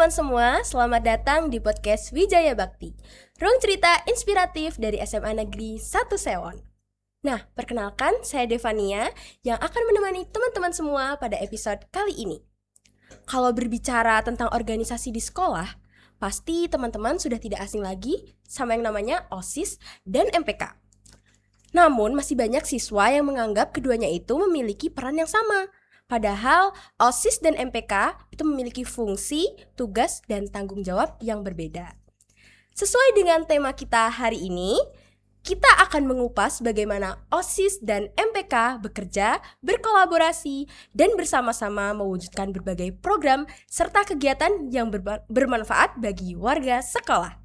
teman-teman semua, selamat datang di podcast Wijaya Bakti, ruang cerita inspiratif dari SMA Negeri 1 Sewon. Nah, perkenalkan saya Devania yang akan menemani teman-teman semua pada episode kali ini. Kalau berbicara tentang organisasi di sekolah, pasti teman-teman sudah tidak asing lagi sama yang namanya OSIS dan MPK. Namun, masih banyak siswa yang menganggap keduanya itu memiliki peran yang sama. Padahal OSIS dan MPK itu memiliki fungsi, tugas, dan tanggung jawab yang berbeda. Sesuai dengan tema kita hari ini, kita akan mengupas bagaimana OSIS dan MPK bekerja, berkolaborasi, dan bersama-sama mewujudkan berbagai program serta kegiatan yang bermanfaat bagi warga sekolah.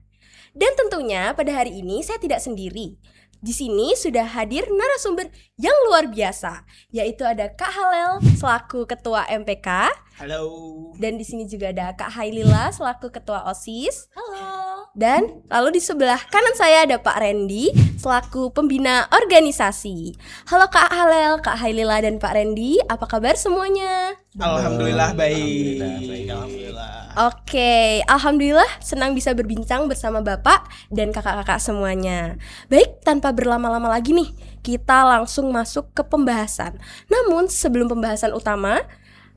Dan tentunya pada hari ini saya tidak sendiri. Di sini sudah hadir narasumber yang luar biasa, yaitu ada Kak Halel selaku Ketua MPK. Halo. Dan di sini juga ada Kak Hailila selaku Ketua OSIS. Halo. Dan lalu di sebelah kanan saya ada Pak Randy selaku Pembina Organisasi. Halo Kak Halel, Kak Hailila, dan Pak Randy, apa kabar semuanya? Alhamdulillah baik. Alhamdulillah. Oke, alhamdulillah senang bisa berbincang bersama Bapak dan kakak-kakak semuanya. Baik, tanpa berlama-lama lagi nih, kita langsung masuk ke pembahasan. Namun sebelum pembahasan utama,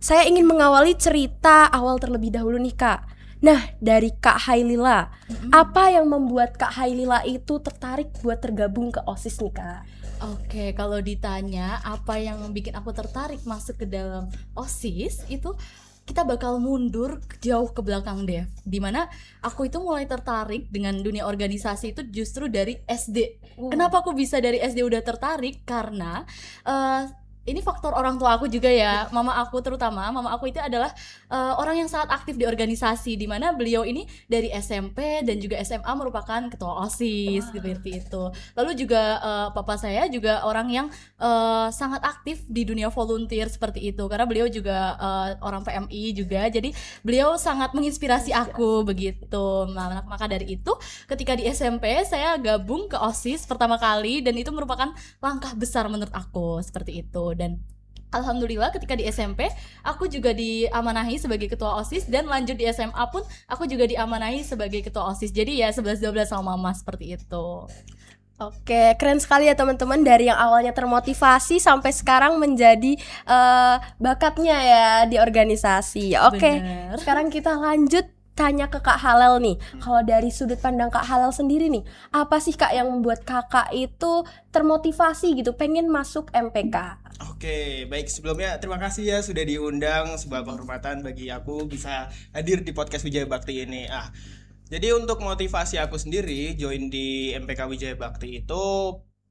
saya ingin mengawali cerita awal terlebih dahulu nih Kak. Nah, dari Kak Hailila, apa yang membuat Kak Hailila itu tertarik buat tergabung ke OSIS nih Kak? Oke, kalau ditanya apa yang bikin aku tertarik masuk ke dalam OSIS, itu kita bakal mundur jauh ke belakang deh. Dimana aku itu mulai tertarik dengan dunia organisasi itu justru dari SD. Kenapa aku bisa dari SD udah tertarik? Karena ini faktor orang tua aku juga ya. Mama aku terutama, mama aku itu adalah orang yang sangat aktif di organisasi, di mana beliau ini dari SMP dan juga SMA merupakan ketua OSIS seperti itu. Lalu juga papa saya juga orang yang sangat aktif di dunia volunteer seperti itu, karena beliau juga orang PMI juga. Jadi beliau sangat menginspirasi aku begitu. Maka dari itu ketika di SMP saya gabung ke OSIS pertama kali, dan itu merupakan langkah besar menurut aku seperti itu. Dan alhamdulillah ketika di SMP aku juga diamanahi sebagai ketua OSIS, dan lanjut di SMA pun aku juga diamanahi sebagai ketua OSIS. Jadi ya 11-12 sama mama seperti itu. Oke, keren sekali ya teman-teman, dari yang awalnya termotivasi sampai sekarang menjadi bakatnya ya di organisasi. Oke, Bener. sekarang kita lanjut tanya ke Kak Halel nih. Kalau dari sudut pandang Kak Halel sendiri nih, apa sih Kak yang membuat Kakak itu termotivasi gitu pengen masuk MPK? Oke, baik, sebelumnya terima kasih ya sudah diundang. Sebuah kehormatan bagi aku bisa hadir di podcast Wijaya Bakti ini. Jadi untuk motivasi aku sendiri join di MPK Wijaya Bakti itu,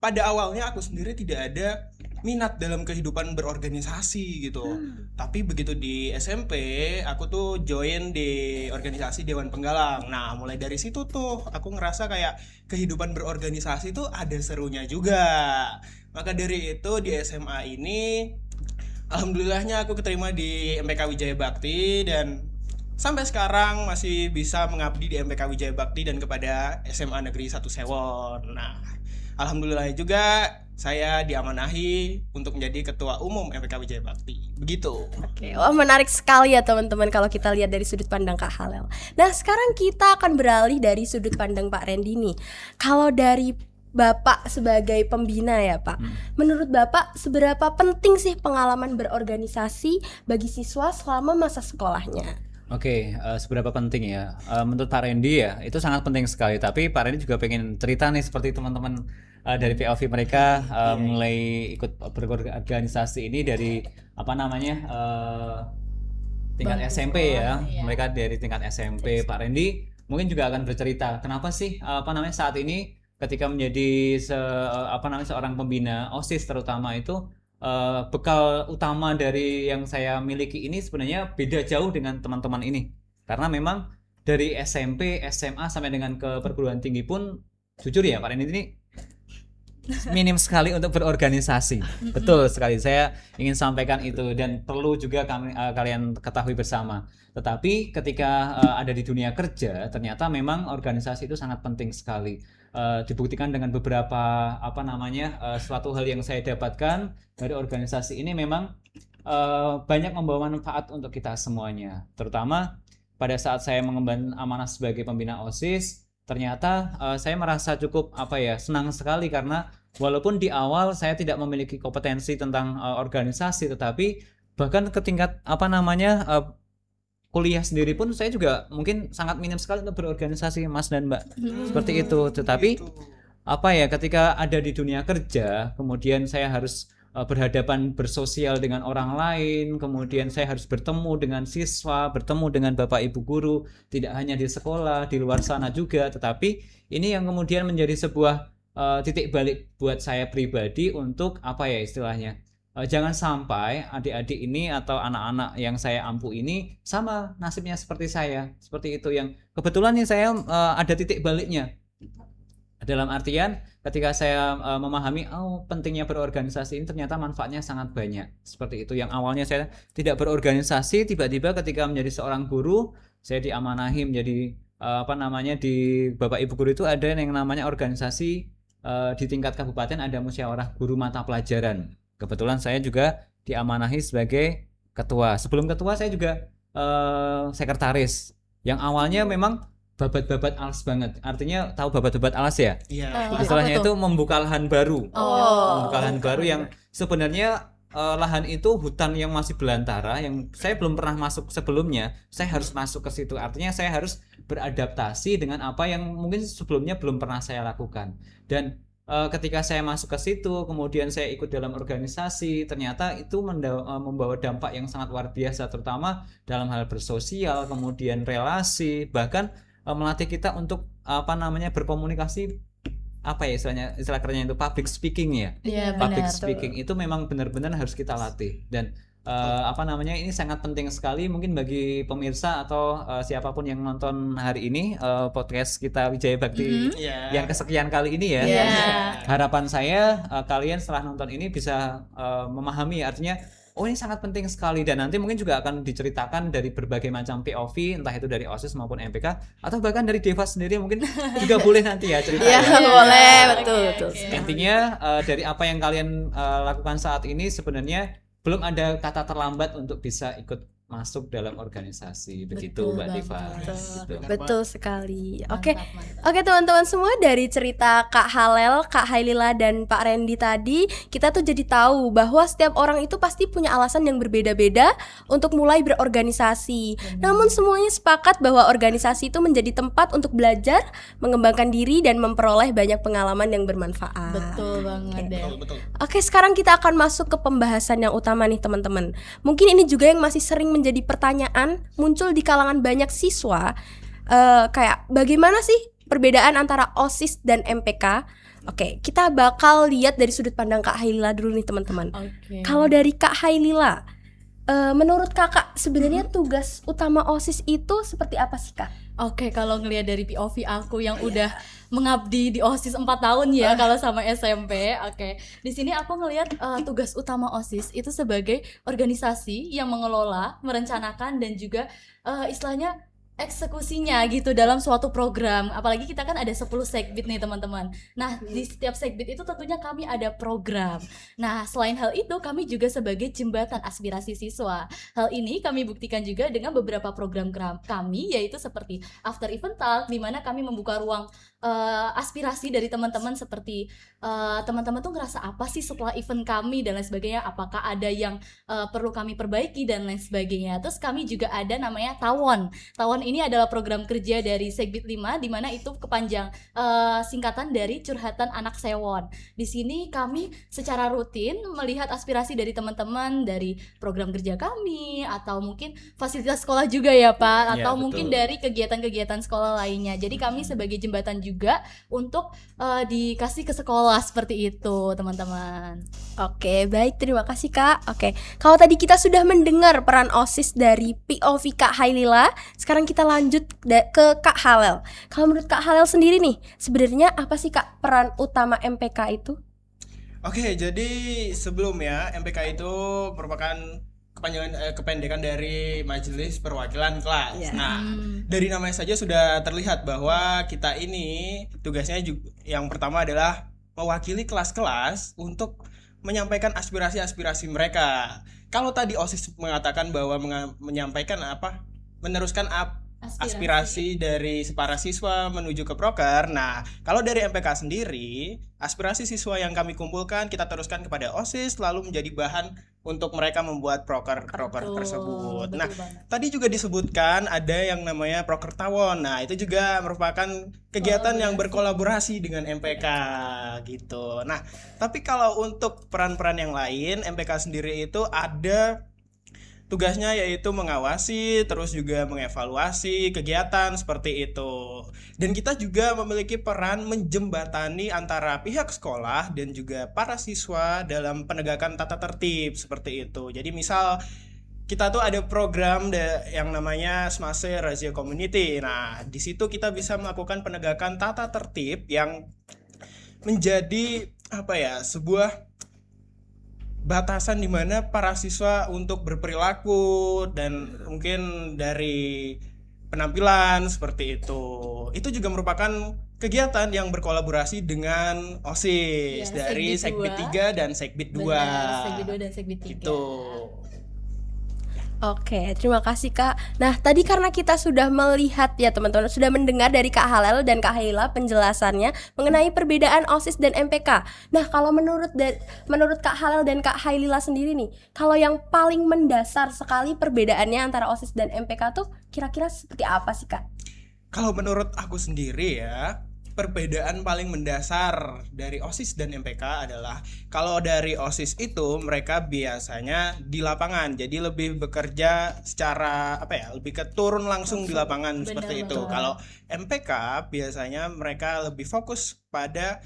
pada awalnya aku sendiri tidak ada minat dalam kehidupan berorganisasi gitu. Tapi begitu di SMP aku tuh join di organisasi Dewan Penggalang. Nah, mulai dari situ tuh aku ngerasa kayak kehidupan berorganisasi tuh ada serunya juga. Maka dari itu di SMA ini alhamdulillahnya aku keterima di MPK Wijaya Bakti, dan sampai sekarang masih bisa mengabdi di MPK Wijaya Bakti dan kepada SMA Negeri 1 Sewon. Nah, alhamdulillah juga saya diamanahi untuk menjadi ketua umum MPK Wijaya Bakti. Begitu. Oke, wah menarik sekali ya teman-teman kalau kita lihat dari sudut pandang Kak Halel. Nah, sekarang kita akan beralih dari sudut pandang Pak Randy nih. Kalau dari Bapak sebagai pembina ya Pak, menurut Bapak seberapa penting sih pengalaman berorganisasi bagi siswa selama masa sekolahnya? Oke, seberapa penting ya? Menurut Pak Randy ya, itu sangat penting sekali. Tapi Pak Randy juga pengen cerita nih seperti teman-teman dari POV mereka mulai ikut berorganisasi ini dari tingkat Bangku SMP ya. sekolah, iya. Mereka dari tingkat SMP. Pak Randy mungkin juga akan bercerita kenapa sih saat ini ketika menjadi seorang pembina OSIS terutama itu bekal utama dari yang saya miliki ini sebenarnya beda jauh dengan teman-teman ini, karena memang dari SMP, SMA sampai dengan ke perguruan tinggi pun jujur ya Pak Randy ini minim sekali untuk berorganisasi. Betul sekali, saya ingin sampaikan itu, dan perlu juga kalian ketahui bersama. Tetapi ketika ada di dunia kerja, ternyata memang organisasi itu sangat penting sekali. Dibuktikan dengan beberapa suatu hal yang saya dapatkan dari organisasi ini, memang banyak membawa manfaat untuk kita semuanya, terutama pada saat saya mengemban amanah sebagai pembina OSIS, ternyata saya merasa cukup senang sekali karena walaupun di awal saya tidak memiliki kompetensi tentang organisasi, tetapi bahkan ke tingkat kuliah sendiri pun saya juga mungkin sangat minim sekali untuk berorganisasi, Mas dan Mbak. Seperti itu. Tetapi ketika ada di dunia kerja, kemudian saya harus berhadapan bersosial dengan orang lain, kemudian saya harus bertemu dengan siswa, bertemu dengan Bapak Ibu guru, tidak hanya di sekolah, di luar sana juga, tetapi ini yang kemudian menjadi sebuah titik balik buat saya pribadi untuk istilahnya, jangan sampai adik-adik ini atau anak-anak yang saya ampu ini sama nasibnya seperti saya, seperti itu. Yang kebetulan nih saya ada titik baliknya, dalam artian ketika saya memahami pentingnya berorganisasi ini ternyata manfaatnya sangat banyak, seperti itu. Yang awalnya saya tidak berorganisasi, tiba-tiba ketika menjadi seorang guru, saya diamanahi menjadi di Bapak Ibu guru itu ada yang namanya organisasi di tingkat kabupaten, ada musyawarah guru mata pelajaran. Kebetulan saya juga diamanahi sebagai ketua. Sebelum ketua saya juga sekretaris. Yang awalnya memang babat-babat alas banget. Artinya tahu babat-babat alas ya? Iya. Istilahnya itu membuka lahan baru. Membuka lahan baru yang sebenarnya lahan itu hutan yang masih belantara, yang saya belum pernah masuk sebelumnya. Saya harus masuk ke situ. Artinya saya harus beradaptasi dengan apa yang mungkin sebelumnya belum pernah saya lakukan. Dan ketika saya masuk ke situ, kemudian saya ikut dalam organisasi, ternyata itu membawa dampak yang sangat luar biasa, terutama dalam hal bersosial, kemudian relasi, bahkan melatih kita untuk berkomunikasi, istilah kerennya itu public speaking ya. Public speaking itu memang benar-benar harus kita latih. Dan ini sangat penting sekali mungkin bagi pemirsa atau siapapun yang nonton hari ini podcast kita Wijaya Bakti yang kesekian kali ini ya. Harapan saya kalian setelah nonton ini bisa memahami, artinya ini sangat penting sekali, dan nanti mungkin juga akan diceritakan dari berbagai macam POV, entah itu dari OSIS maupun MPK atau bahkan dari Deva sendiri mungkin juga boleh nanti ya ceritanya. Boleh, betul. Intinya dari apa yang kalian lakukan saat ini sebenarnya belum ada kata terlambat untuk bisa ikut masuk dalam organisasi, begitu Mbak Diva. Betul sekali. Oke, teman-teman semua, dari cerita Kak Halel, Kak Hailila, dan Pak Randy tadi, kita tuh jadi tahu bahwa setiap orang itu pasti punya alasan yang berbeda-beda untuk mulai berorganisasi. Namun semuanya sepakat bahwa organisasi itu menjadi tempat untuk belajar, mengembangkan diri, dan memperoleh banyak pengalaman yang bermanfaat. Betul banget deh. Betul. Oke, sekarang kita akan masuk ke pembahasan yang utama nih teman-teman. Mungkin ini juga yang masih sering menjadi pertanyaan muncul di kalangan banyak siswa, kayak bagaimana sih perbedaan antara OSIS dan MPK? Oke, kita bakal lihat dari sudut pandang Kak Hailila dulu nih teman-teman. Kalau dari Kak Hailila, menurut kakak sebenarnya tugas utama OSIS itu seperti apa sih Kak? Oke, kalau ngelihat dari POV aku yang udah mengabdi di OSIS 4 tahun ya, kalau sama SMP. Oke. Di sini aku ngelihat tugas utama OSIS itu sebagai organisasi yang mengelola, merencanakan, dan juga istilahnya eksekusinya gitu dalam suatu program. Apalagi kita kan ada 10 segbit nih teman-teman. Nah, di setiap segbit itu tentunya kami ada program. Nah, selain hal itu kami juga sebagai jembatan aspirasi siswa. Hal ini kami buktikan juga dengan beberapa program kami, yaitu seperti After Event Talk, di mana kami membuka ruang aspirasi dari teman-teman, seperti teman-teman tuh ngerasa apa sih setelah event kami dan lain sebagainya, apakah ada yang perlu kami perbaiki dan lain sebagainya. Terus kami juga ada namanya Tawon ini adalah program kerja dari Segbit 5, di mana itu kepanjang singkatan dari Curhatan Anak Sewon. Di sini kami secara rutin melihat aspirasi dari teman-teman dari program kerja kami, atau mungkin fasilitas sekolah juga ya Pak, atau mungkin dari kegiatan-kegiatan sekolah lainnya. Jadi kami sebagai jembatan juga untuk dikasih ke sekolah, seperti itu teman-teman. Oke, baik, terima kasih Kak. Oke, kalau tadi kita sudah mendengar peran OSIS dari POV Kak Hailila, sekarang kita lanjut ke Kak Halel. Kalau menurut Kak Halel sendiri nih, sebenarnya apa sih Kak peran utama MPK itu? Oke, jadi sebelumnya MPK itu merupakan kependekan dari Majelis Perwakilan Kelas. Nah, dari namanya saja sudah terlihat bahwa kita ini tugasnya juga, yang pertama adalah mewakili kelas-kelas untuk menyampaikan aspirasi-aspirasi mereka. Kalau tadi OSIS mengatakan bahwa menyampaikan meneruskan aspirasi dari para siswa menuju ke proker. Nah, kalau dari MPK sendiri, aspirasi siswa yang kami kumpulkan kita teruskan kepada OSIS lalu menjadi bahan untuk mereka membuat proker tersebut. Nah, tadi juga disebutkan ada yang namanya proker tawon. Nah, itu juga merupakan kegiatan yang berkolaborasi dengan MPK gitu. Nah, tapi kalau untuk peran-peran yang lain, MPK sendiri itu ada tugasnya yaitu mengawasi, terus juga mengevaluasi kegiatan seperti itu. Dan kita juga memiliki peran menjembatani antara pihak sekolah dan juga para siswa dalam penegakan tata tertib seperti itu. Jadi misal kita tuh ada program yang namanya Smase Razia Community. Nah, di situ kita bisa melakukan penegakan tata tertib yang menjadi sebuah batasan di mana para siswa untuk berperilaku dan mungkin dari penampilan seperti itu. Itu juga merupakan kegiatan yang berkolaborasi dengan OSIS dari Segbit 3 dan Segbit 2. Segbit 2 dan Segbit 3. Gitu. Oke, terima kasih Kak. Nah, tadi karena kita sudah melihat ya teman-teman, sudah mendengar dari Kak Halel dan Kak Haila penjelasannya mengenai perbedaan OSIS dan MPK. Nah, kalau menurut Kak Halel dan Kak Haila sendiri nih, kalau yang paling mendasar sekali perbedaannya antara OSIS dan MPK tuh kira-kira seperti apa sih Kak? Kalau menurut aku sendiri ya, perbedaan paling mendasar dari OSIS dan MPK adalah kalau dari OSIS itu mereka biasanya di lapangan, jadi lebih bekerja secara lebih ke turun langsung di lapangan seperti itu. Kalau MPK biasanya mereka lebih fokus pada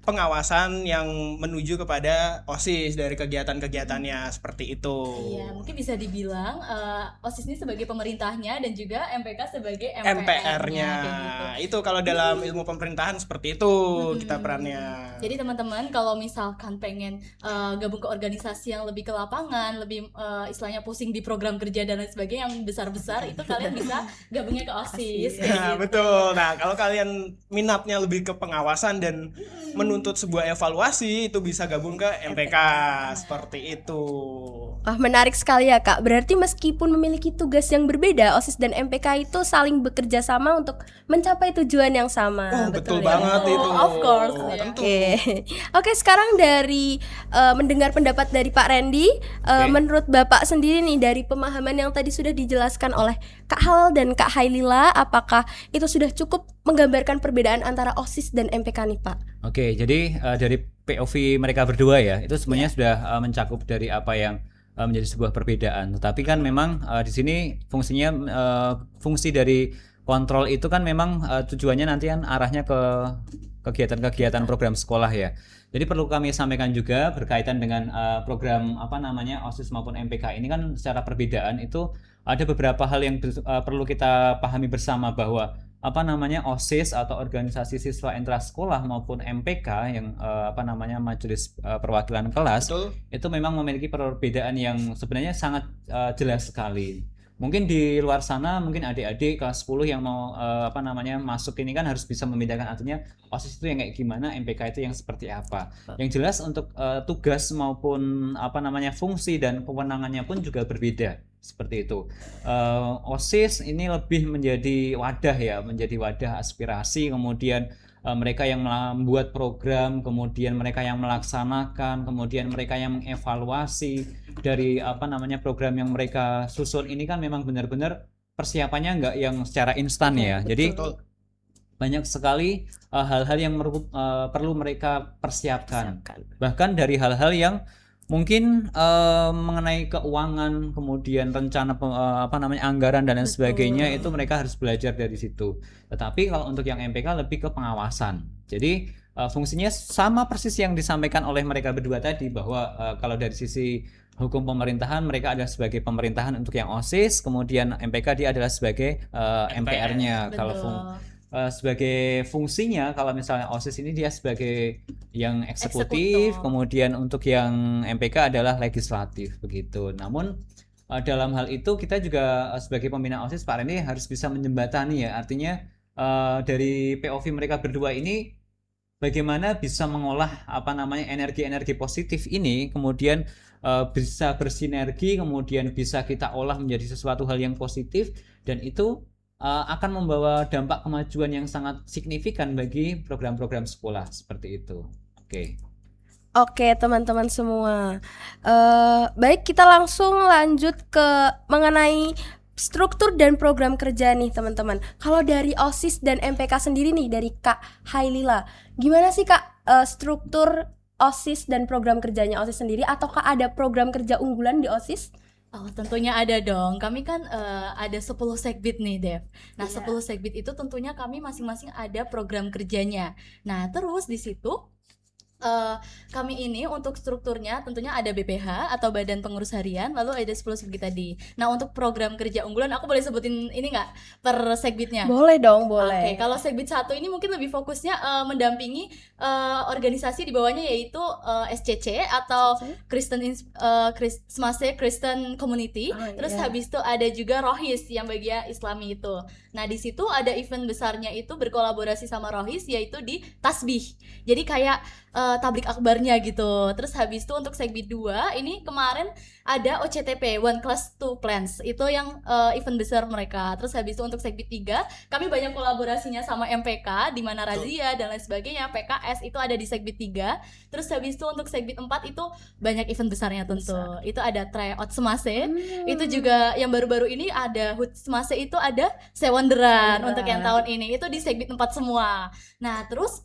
pengawasan yang menuju kepada OSIS dari kegiatan-kegiatannya seperti itu. Iya, mungkin bisa dibilang OSIS ini sebagai pemerintahnya dan juga MPK sebagai MPR-nya. gitu. Itu kalau dalam ilmu pemerintahan seperti itu kita perannya. Jadi teman-teman kalau misalkan pengen gabung ke organisasi yang lebih ke lapangan, lebih istilahnya pusing di program kerja dan lain sebagainya yang besar-besar, itu kalian bisa gabungnya ke OSIS. Nah, betul. Nah, kalau kalian minatnya lebih ke pengawasan dan menuntut sebuah evaluasi, itu bisa gabung ke MPK seperti itu. Wah, menarik sekali ya Kak. Berarti meskipun memiliki tugas yang berbeda, OSIS dan MPK itu saling bekerja sama untuk mencapai tujuan yang sama. Oh, betul ya? banget itu. Of course. Tentu. Oke, sekarang dari mendengar pendapat dari Pak Randy, menurut Bapak sendiri nih dari pemahaman yang tadi sudah dijelaskan oleh Kak Halal dan Kak Hailila, apakah itu sudah cukup menggambarkan perbedaan antara OSIS dan MPK nih Pak? Oke, jadi dari POV mereka berdua ya, itu sebenarnya sudah mencakup dari apa yang menjadi sebuah perbedaan. Tetapi kan memang di sini fungsinya fungsi dari kontrol itu kan memang tujuannya nanti kan arahnya ke kegiatan-kegiatan program sekolah ya. Jadi perlu kami sampaikan juga berkaitan dengan program OSIS maupun MPK ini kan secara perbedaan itu ada beberapa hal yang perlu kita pahami bersama bahwa OSIS atau organisasi siswa intrasekolah maupun MPK yang majelis perwakilan kelas. Betul. Itu memang memiliki perbedaan yang sebenarnya sangat jelas sekali. Mungkin di luar sana mungkin adik-adik kelas 10 yang mau masuk ini kan harus bisa membedakan artinya OSIS itu yang kayak gimana, MPK itu yang seperti apa. Yang jelas untuk tugas maupun fungsi dan kewenangannya pun juga berbeda. Seperti itu. OSIS ini lebih menjadi wadah aspirasi, kemudian mereka yang membuat program, kemudian mereka yang melaksanakan, kemudian mereka yang mengevaluasi dari program yang mereka susun ini kan memang benar-benar persiapannya enggak yang secara instan ya. Jadi banyak sekali hal-hal yang perlu mereka persiapkan. Bahkan dari hal-hal yang mungkin mengenai keuangan, kemudian rencana anggaran dan lain sebagainya, itu mereka harus belajar dari situ. Tetapi kalau untuk yang MPK lebih ke pengawasan. Jadi fungsinya sama persis yang disampaikan oleh mereka berdua tadi, bahwa kalau dari sisi hukum pemerintahan mereka adalah sebagai pemerintahan untuk yang OSIS, kemudian MPK dia adalah sebagai MPR-nya. Kalau sebagai fungsinya, kalau misalnya OSIS ini dia sebagai yang eksekutif, kemudian untuk yang MPK adalah legislatif begitu. Namun dalam hal itu kita juga sebagai pembina OSIS Pak Reni harus bisa menjembatani ya, artinya dari POV mereka berdua ini bagaimana bisa mengolah energi-energi positif ini, kemudian bisa bersinergi, kemudian bisa kita olah menjadi sesuatu hal yang positif, dan itu akan membawa dampak kemajuan yang sangat signifikan bagi program-program sekolah seperti itu. Oke. Oke teman-teman semua, baik kita langsung lanjut ke mengenai struktur dan program kerja nih teman-teman. Kalau dari OSIS dan MPK sendiri nih dari Kak Hailila, gimana sih Kak struktur OSIS dan program kerjanya OSIS sendiri, ataukah ada program kerja unggulan di OSIS? Oh, tentunya ada dong. Kami kan ada 10 segbit nih, Dev. Nah, 10 segbit itu tentunya kami masing-masing ada program kerjanya. Nah, terus di situ kami ini untuk strukturnya tentunya ada BPH atau Badan Pengurus Harian, lalu ada 10 segbit tadi. Nah, untuk program kerja unggulan aku boleh sebutin ini nggak per segbitnya? Boleh dong, boleh. Oke, kalau segbit 1 ini mungkin lebih fokusnya mendampingi organisasi di bawahnya, yaitu SCC atau Smase Kristen Community. Terus habis itu ada juga Rohis yang bagian Islami itu. Nah, di situ ada event besarnya itu berkolaborasi sama Rohis, yaitu di Tasbih. Jadi kayak tablik akbarnya gitu. Terus habis itu untuk segbit 2 ini kemarin ada OCTP, One Class Two Plans. Itu yang event besar mereka. Terus habis itu untuk segbit 3 kami banyak kolaborasinya sama MPK, di mana razia dan lain sebagainya. PKS itu ada di segbit 3. Terus habis itu untuk segbit 4 itu banyak event besarnya tentu. Itu ada tryout Semase. Itu juga yang baru-baru ini ada HUT Semase, itu ada Sewanderan untuk yang tahun ini. Itu di segbit 4 semua. Nah, terus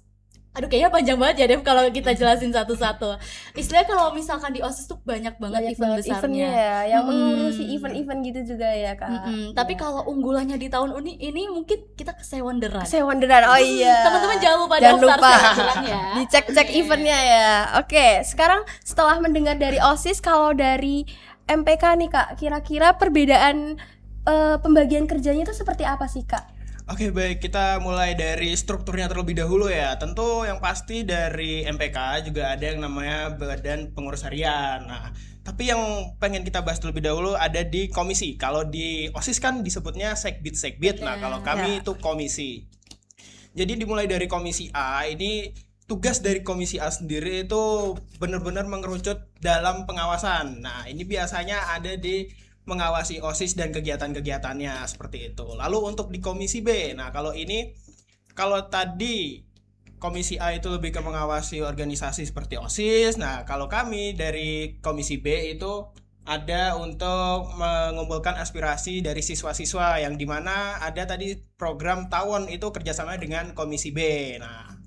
aduh kayaknya panjang banget ya Dev kalau kita jelasin satu-satu. Istilahnya kalau misalkan di OSIS tuh banyak banget event besarnya ya, yang mengurusi event-event gitu juga ya Kak. Tapi kalau unggulannya di tahun ini mungkin kita ke Sewanderan. Oh iya. Teman-teman jangan lupa ya. Dicek-cek eventnya ya. Oke, sekarang setelah mendengar dari OSIS, kalau dari MPK nih Kak, kira-kira perbedaan pembagian kerjanya itu seperti apa sih Kak? Oke, baik, kita mulai dari strukturnya terlebih dahulu ya. Tentu yang pasti dari MPK juga ada yang namanya Badan Pengurus Harian. Nah, tapi yang pengen kita bahas terlebih dahulu ada di komisi. Kalau di OSIS kan disebutnya segbit-segbit. Nah, kalau kami itu komisi. Jadi dimulai dari komisi A, ini tugas dari komisi A sendiri itu benar-benar mengerucut dalam pengawasan. Nah, ini biasanya ada di mengawasi OSIS dan kegiatan-kegiatannya seperti itu. Lalu untuk di komisi B, nah kalau tadi komisi A itu lebih ke mengawasi organisasi seperti OSIS. Nah, kalau kami dari komisi B itu ada untuk mengumpulkan aspirasi dari siswa-siswa, yang dimana ada tadi program tawon itu kerjasama dengan komisi B. Nah,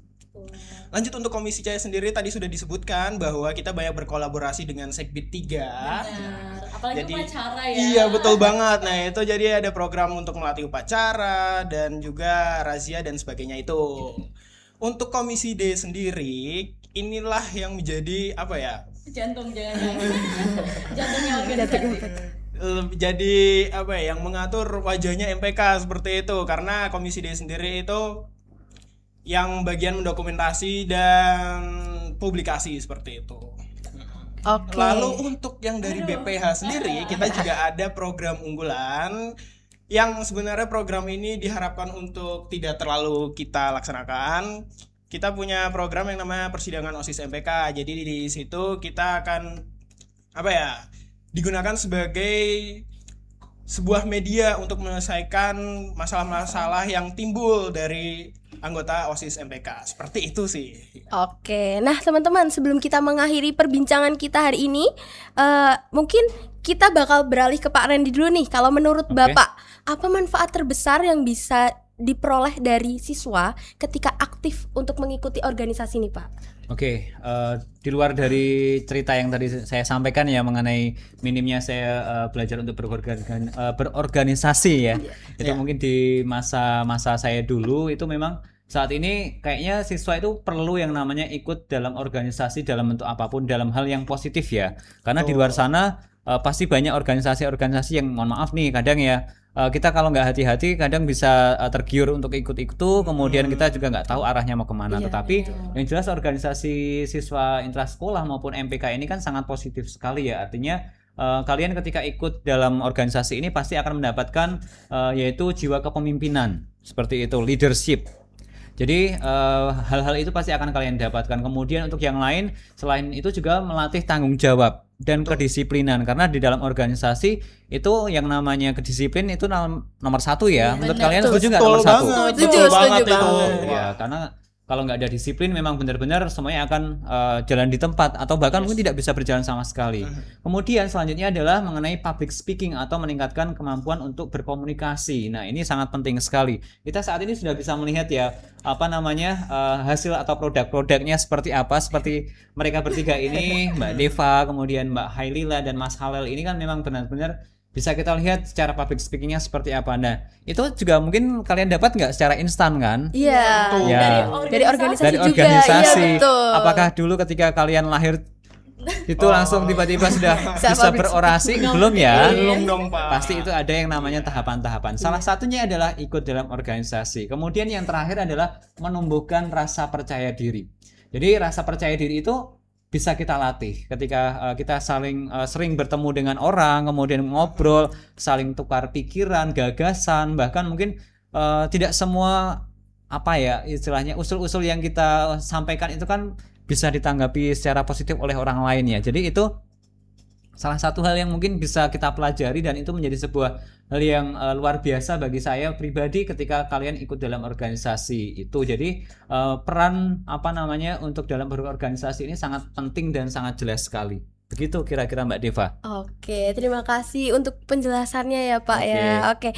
lanjut untuk komisi C sendiri, tadi sudah disebutkan bahwa kita banyak berkolaborasi dengan Segbit 3. Benar. Apalagi jadi, upacara ya. Iya, betul banget. Nah, itu jadi ada program untuk melatih upacara dan juga razia dan sebagainya itu. Untuk komisi D sendiri, inilah yang menjadi apa ya? Jantungnya organisasi. Jadi apa ya, yang mengatur wajahnya MPK seperti itu, karena komisi D sendiri itu yang bagian mendokumentasi dan publikasi seperti itu. Oke. Lalu untuk yang dari BPH sendiri, kita juga ada program unggulan yang sebenarnya program ini diharapkan untuk tidak terlalu kita laksanakan. Kita punya program yang namanya persidangan OSIS MPK. Jadi di situ kita akan digunakan sebagai sebuah media untuk menyelesaikan masalah-masalah yang timbul dari anggota OSIS MPK. Seperti itu sih. Oke, nah teman-teman, sebelum kita mengakhiri perbincangan kita hari ini, mungkin kita bakal beralih ke Pak Randy dulu nih. Kalau menurut Bapak, apa manfaat terbesar yang bisa diperoleh dari siswa ketika aktif untuk mengikuti organisasi nih Pak? Oke, di luar dari cerita yang tadi saya sampaikan ya mengenai minimnya saya belajar untuk berorganisasi ya, itu mungkin di masa-masa saya dulu itu memang saat ini kayaknya siswa itu perlu yang namanya ikut dalam organisasi dalam bentuk apapun, dalam hal yang positif ya, karena di luar sana pasti banyak organisasi-organisasi yang mohon maaf nih kadang ya kita kalau nggak hati-hati kadang bisa tergiur untuk ikut itu, kemudian kita juga nggak tahu arahnya mau kemana. Tetapi yang jelas organisasi siswa intrasekolah maupun MPK ini kan sangat positif sekali ya, artinya kalian ketika ikut dalam organisasi ini pasti akan mendapatkan yaitu jiwa kepemimpinan seperti itu, leadership. Jadi hal-hal itu pasti akan kalian dapatkan. Kemudian untuk yang lain selain itu juga melatih tanggung jawab. dan kedisiplinan, karena di dalam organisasi itu yang namanya kedisiplin itu nomor satu ya. Menurut benar. kalian setuju nggak Betul nomor satu? banget, Setuju, betul setuju banget itu. banget. Ya, karena kalau nggak ada disiplin memang benar-benar semuanya akan jalan di tempat atau bahkan mungkin tidak bisa berjalan sama sekali. Kemudian selanjutnya adalah mengenai public speaking atau meningkatkan kemampuan untuk berkomunikasi. Nah, ini sangat penting sekali. Kita saat ini sudah bisa melihat ya hasil atau produk-produknya seperti apa, seperti mereka bertiga ini, Mbak Deva, kemudian Mbak Hailila dan Mas Halel ini kan memang benar-benar bisa kita lihat secara public speakingnya seperti apa. Nah, itu juga mungkin kalian dapat nggak secara instan kan? Iya. Betul. Ya. Dari organisasi Dari juga. organisasi. Iya, betul. Apakah dulu ketika kalian lahir itu langsung tiba-tiba sudah bisa public berorasi? Belum ya? Belum dong, Pak. Pasti itu ada yang namanya tahapan-tahapan. Salah satunya adalah ikut dalam organisasi. Kemudian yang terakhir adalah menumbuhkan rasa percaya diri. Jadi rasa percaya diri itu bisa kita latih ketika kita saling sering bertemu dengan orang, kemudian ngobrol, saling tukar pikiran, gagasan, bahkan mungkin tidak semua istilahnya usul-usul yang kita sampaikan itu kan bisa ditanggapi secara positif oleh orang lain ya. Jadi itu salah satu hal yang mungkin bisa kita pelajari dan itu menjadi sebuah hal yang luar biasa bagi saya pribadi ketika kalian ikut dalam organisasi itu. Jadi peran untuk dalam berorganisasi ini sangat penting dan sangat jelas sekali. Begitu kira-kira Mbak Deva. Oke, terima kasih untuk penjelasannya ya Pak ya. Oke.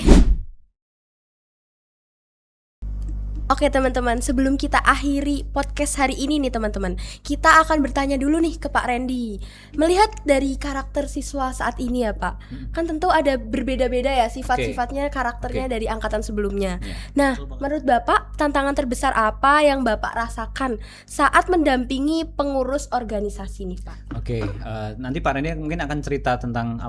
Oke teman-teman, sebelum kita akhiri podcast hari ini nih teman-teman, kita akan bertanya dulu nih ke Pak Randy. Melihat dari karakter siswa saat ini ya Pak, kan tentu ada berbeda-beda ya sifat-sifatnya, karakternya dari angkatan sebelumnya. Nah, menurut Bapak, tantangan terbesar apa yang Bapak rasakan saat mendampingi pengurus organisasi nih Pak? Oke, nanti Pak Randy mungkin akan cerita tentang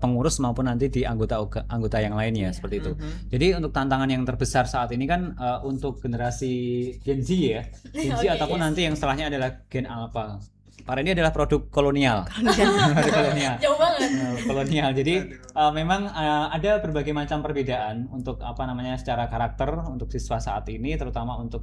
pengurus maupun nanti di anggota yang lainnya seperti itu. Jadi untuk tantangan yang terbesar saat ini kan untuk generasi Gen Z ya, Gen Z ataupun nanti yang setelahnya adalah Gen Alpha. Pak Randy adalah produk kolonial. Kolonial. Jauh banget. Kolonial. Jadi memang ada berbagai macam perbedaan untuk secara karakter untuk siswa saat ini, terutama untuk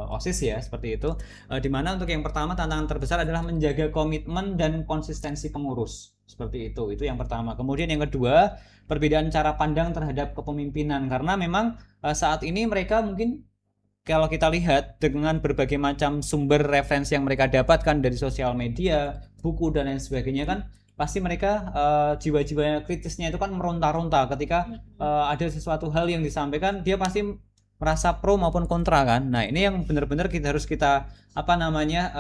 OSIS ya seperti itu. Di mana untuk yang pertama tantangan terbesar adalah menjaga komitmen dan konsistensi pengurus. Seperti itu yang pertama. Kemudian yang kedua, perbedaan cara pandang terhadap kepemimpinan, karena memang saat ini mereka mungkin kalau kita lihat dengan berbagai macam sumber referensi yang mereka dapatkan dari sosial media, buku dan lain sebagainya kan pasti mereka jiwa-jiwa kritisnya itu kan meronta-ronta ketika ada sesuatu hal yang disampaikan, dia pasti merasa pro maupun kontra kan. Nah, ini yang benar-benar harus kita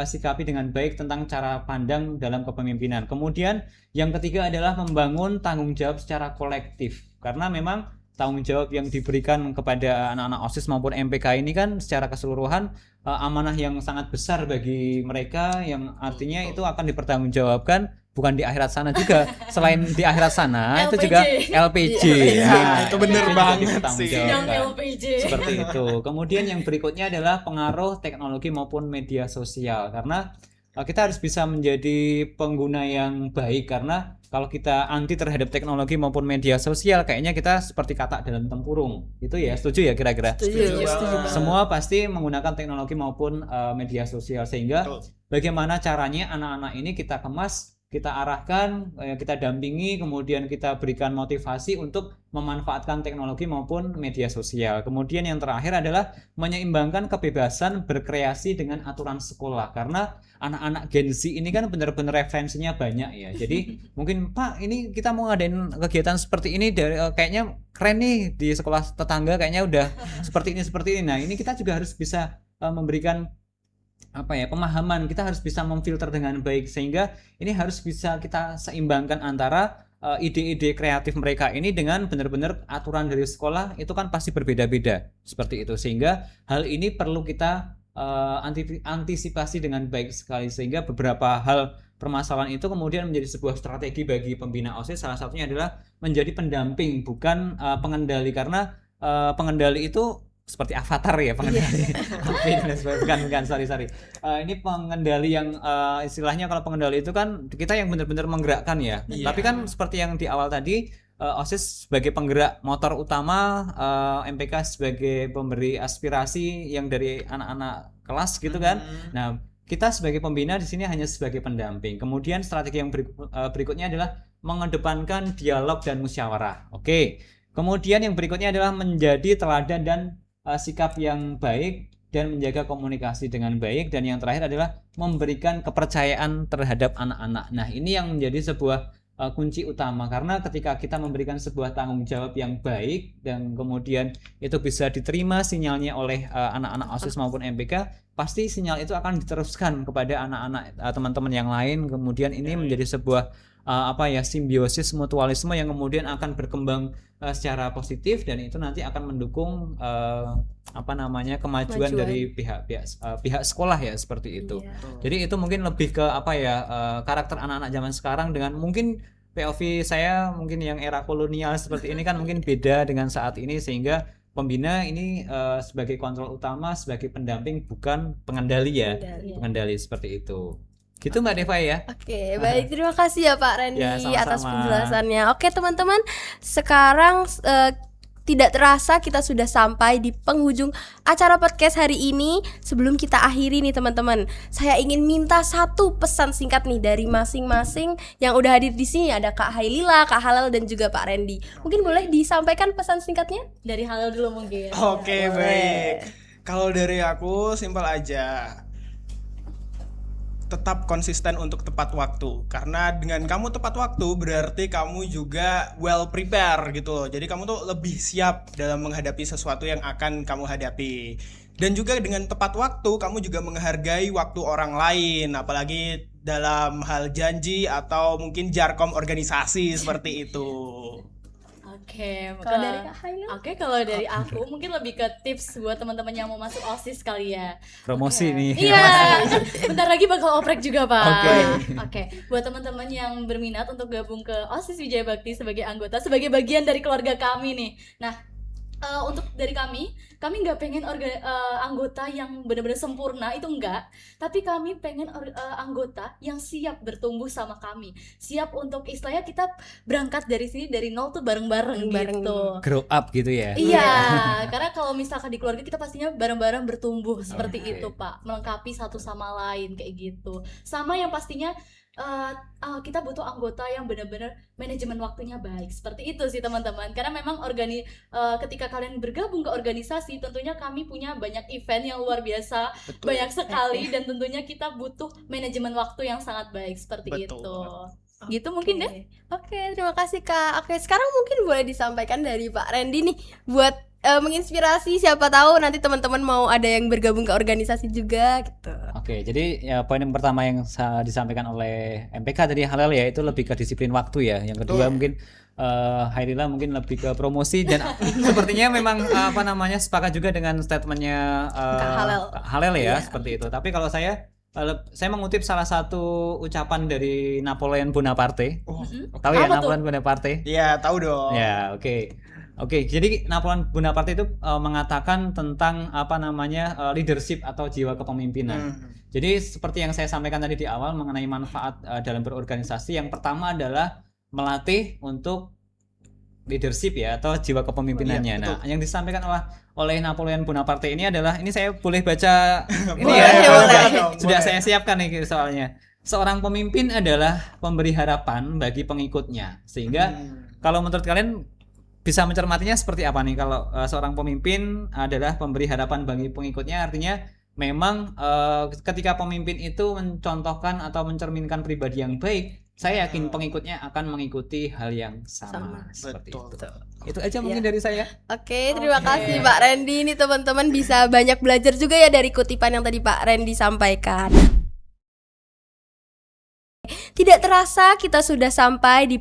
sikapi dengan baik tentang cara pandang dalam kepemimpinan. Kemudian yang ketiga adalah membangun tanggung jawab secara kolektif. Karena memang tanggung jawab yang diberikan kepada anak-anak OSIS maupun MPK ini kan secara keseluruhan amanah yang sangat besar bagi mereka, yang artinya itu akan dipertanggungjawabkan bukan di akhirat sana juga, selain di akhirat sana itu juga LPG. Nah, itu bener banget sih. LPG. Seperti itu. Kemudian yang berikutnya adalah pengaruh teknologi maupun media sosial, karena kita harus bisa menjadi pengguna yang baik, karena kalau kita anti terhadap teknologi maupun media sosial kayaknya kita seperti katak dalam tempurung. Itu ya, setuju ya kira-kira? Setuju. Semua pasti menggunakan teknologi maupun media sosial, sehingga bagaimana caranya anak-anak ini kita kemas, kita arahkan, kita dampingi, kemudian kita berikan motivasi untuk memanfaatkan teknologi maupun media sosial. Kemudian yang terakhir adalah menyeimbangkan kebebasan berkreasi dengan aturan sekolah, karena anak-anak Gen Z ini kan benar-benar referensinya banyak ya. Jadi mungkin Pak, ini kita mau ngadain kegiatan seperti ini, kayaknya keren nih, di sekolah tetangga kayaknya udah seperti ini. Nah, ini kita juga harus bisa memberikan pemahaman, kita harus bisa memfilter dengan baik, sehingga ini harus bisa kita seimbangkan antara ide-ide kreatif mereka ini dengan benar-benar aturan dari sekolah itu kan pasti berbeda-beda seperti itu, sehingga hal ini perlu kita antisipasi dengan baik sekali, sehingga beberapa hal permasalahan itu kemudian menjadi sebuah strategi bagi pembina OSIS. Salah satunya adalah menjadi pendamping, bukan pengendali, karena pengendali itu seperti avatar ya, pengendali. bukan sorry. Ini pengendali yang istilahnya kalau pengendali itu kan kita yang benar-benar menggerakkan ya. Tapi kan seperti yang di awal tadi, OSIS sebagai penggerak motor utama, MPK sebagai pemberi aspirasi yang dari anak-anak kelas gitu kan. Nah, kita sebagai pembina di sini hanya sebagai pendamping. Kemudian strategi yang berikutnya adalah mengedepankan dialog dan musyawarah. Oke. Kemudian yang berikutnya adalah menjadi teladan dan sikap yang baik dan menjaga komunikasi dengan baik, dan yang terakhir adalah memberikan kepercayaan terhadap anak-anak. Nah, ini yang menjadi sebuah kunci utama, karena ketika kita memberikan sebuah tanggung jawab yang baik dan kemudian itu bisa diterima sinyalnya oleh anak-anak OSIS maupun MPK, pasti sinyal itu akan diteruskan kepada anak-anak teman-teman yang lain. Kemudian ini menjadi sebuah simbiosis mutualisme yang kemudian akan berkembang secara positif, dan itu nanti akan mendukung kemajuan dari pihak sekolah ya, seperti itu. Jadi itu mungkin lebih ke karakter anak-anak zaman sekarang dengan mungkin POV saya mungkin yang era kolonial seperti ini kan mungkin beda dengan saat ini, sehingga pembina ini sebagai kontrol utama, sebagai pendamping bukan pengendali ya. Pengendali seperti itu. Gitu Mbak Deva ya. Oke, baik, terima kasih ya Pak Randy Ya, atas penjelasannya. Oke teman-teman, sekarang tidak terasa kita sudah sampai di penghujung acara podcast hari ini. Sebelum kita akhiri nih teman-teman, saya ingin minta satu pesan singkat nih dari masing-masing yang udah hadir di sini. Ada Kak Hailila, Kak Halel, dan juga Pak Randy. Mungkin boleh disampaikan pesan singkatnya? Dari Halel dulu mungkin. Oke, baik. Kalau dari aku simpel aja. Tetap konsisten untuk tepat waktu, karena dengan kamu tepat waktu berarti kamu juga well prepare gitu loh. Jadi kamu tuh lebih siap dalam menghadapi sesuatu yang akan kamu hadapi. Dan juga dengan tepat waktu kamu juga menghargai waktu orang lain, apalagi dalam hal janji atau mungkin jarkom organisasi seperti itu. Oke, Kalau dari Kak Hailil? Oke, kalau dari aku mungkin lebih ke tips buat teman-teman yang mau masuk OSIS kali ya. Promosi nih. Iya, bentar lagi bakal oprek juga Pak. Oke. Oke, buat teman-teman yang berminat untuk gabung ke OSIS Wijaya Bakti sebagai anggota, sebagai bagian dari keluarga kami nih. Nah, untuk dari kami nggak pengen anggota yang benar-benar sempurna, itu enggak, tapi kami pengen anggota yang siap bertumbuh sama kami, siap untuk istilahnya kita berangkat dari sini dari nol tuh bareng-bareng gitu. Grow up gitu ya. Iya, karena kalau misalkan di keluarga kita pastinya bareng-bareng bertumbuh seperti itu Pak, melengkapi satu sama lain kayak gitu. Sama yang pastinya kita butuh anggota yang benar-benar manajemen waktunya baik, seperti itu sih teman-teman. Karena memang ketika kalian bergabung ke organisasi, tentunya kami punya banyak event yang luar biasa. Betul. Banyak sekali, dan tentunya kita butuh manajemen waktu yang sangat baik seperti Betul. itu. Gitu mungkin deh. Oke, terima kasih Kak. Oke, sekarang mungkin boleh disampaikan dari Pak Randy nih buat menginspirasi, siapa tahu nanti teman-teman mau ada yang bergabung ke organisasi juga gitu. Oke, jadi ya, poin yang pertama yang disampaikan oleh MPK tadi Halal ya, itu lebih ke disiplin waktu ya. Yang kedua mungkin Hairila mungkin lebih ke promosi, dan sepertinya memang sepakat juga dengan statementnya Kak Halal ya, seperti itu. Tapi kalau saya mengutip salah satu ucapan dari Napoleon Bonaparte. Tahu ya Napoleon Bonaparte? Iya, tahu dong. Ya, Oke, jadi Napoleon Bonaparte itu mengatakan tentang leadership atau jiwa kepemimpinan. Jadi seperti yang saya sampaikan tadi di awal mengenai manfaat dalam berorganisasi, yang pertama adalah melatih untuk leadership ya, atau jiwa kepemimpinannya. Nah, yang disampaikan oleh Napoleon Bonaparte ini adalah, ini saya boleh baca ini ya, sudah saya siapkan nih soalnya. Seorang pemimpin adalah pemberi harapan bagi pengikutnya. Sehingga kalau menurut kalian bisa mencermatinya seperti apa nih, kalau seorang pemimpin adalah pemberi harapan bagi pengikutnya, artinya memang ketika pemimpin itu mencontohkan atau mencerminkan pribadi yang baik, saya yakin pengikutnya akan mengikuti hal yang sama. Seperti itu. Itu aja mungkin dari saya. Oke, terima kasih Pak Randy. Ini teman-teman bisa banyak belajar juga ya dari kutipan yang tadi Pak Randy sampaikan. Tidak terasa kita sudah sampai di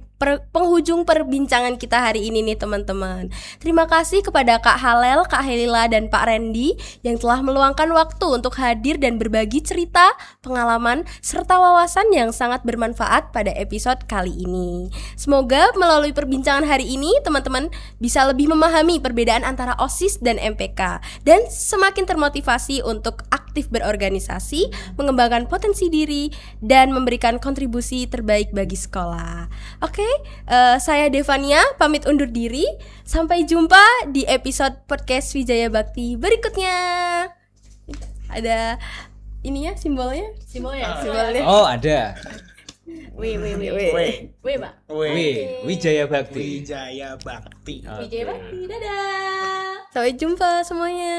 penghujung perbincangan kita hari ini nih teman-teman. Terima kasih kepada Kak Halel, Kak Helila, dan Pak Randy yang telah meluangkan waktu untuk hadir dan berbagi cerita, pengalaman, serta wawasan yang sangat bermanfaat pada episode kali ini. Semoga melalui perbincangan hari ini teman-teman bisa lebih memahami perbedaan antara OSIS dan MPK, dan semakin termotivasi untuk aktif berorganisasi, mengembangkan potensi diri, dan memberikan kontribusi terbaik bagi sekolah. Oke, saya Devania pamit undur diri. Sampai jumpa di episode podcast Wijaya Bakti berikutnya. Ada ininya simbolnya. Simbolnya. Simbolnya. Oh, ada. Wih. Weh, Pak. Wijaya Bakti. Wijaya Bakti. Wijaya Bakti. Dadah. Sampai jumpa semuanya.